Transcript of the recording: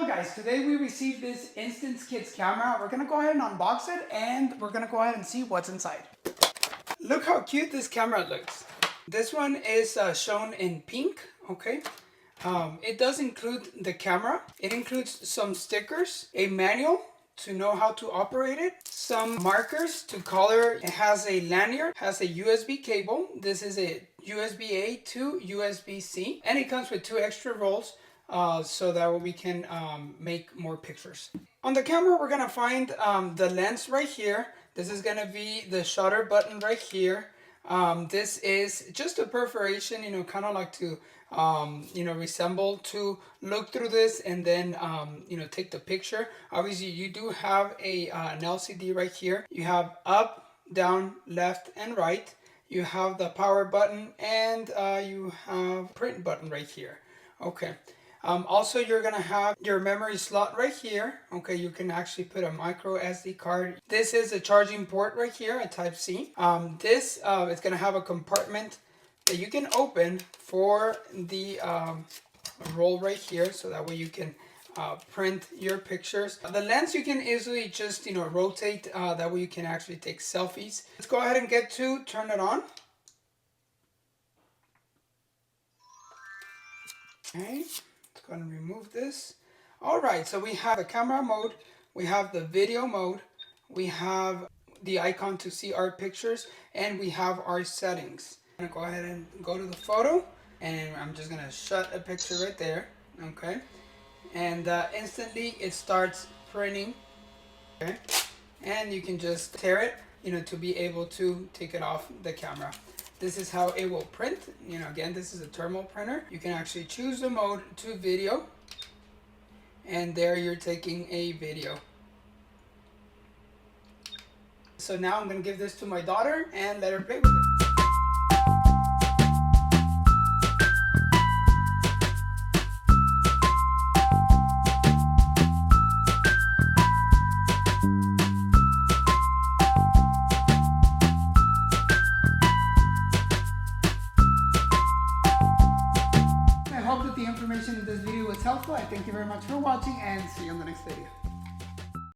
on guys, today we received this Instance Kids camera. We're gonna go ahead and unbox it and we're gonna go ahead and see what's inside. Look how cute this camera looks. This one is shown in pink, okay? It does include the camera. It includes some stickers, a manual to know how to operate it, some markers to color. It has a lanyard, has a USB cable. This is a USB-A to USB-C, and it comes with 2 extra rolls so that we can make more pictures. On the camera, we're gonna find the lens right here. This is gonna be the shutter button right here. This is just a perforation, you know, kind of like to resemble to look through this and then take the picture. Obviously you do have an LCD right here. You have up, down, left, and right. You have the power button, and you have print button right here. Okay. Also, you're gonna have your memory slot right here. Okay, you can actually put a micro SD card. This is a charging port right here, a Type C. This is gonna have a compartment that you can open for the roll right here, so that way you can print your pictures. The lens you can easily just rotate, that way you can actually take selfies. Let's go ahead and turn it on. Okay, let's go ahead and remove this. All right, so we have the camera mode, we have the video mode, we have the icon to see our pictures, and we have our settings. I'm gonna go ahead and go to the photo, and I'm just gonna shut a picture right there. Okay, and instantly it starts printing. Okay, and you can just tear it, to be able to take it off the camera. This is how it will print. Again, this is a thermal printer. You can actually choose the mode to video, and there you're taking a video. So now I'm gonna give this to my daughter and let her play with it. I hope that the information in this video was helpful. I thank you very much for watching, and see you on the next video.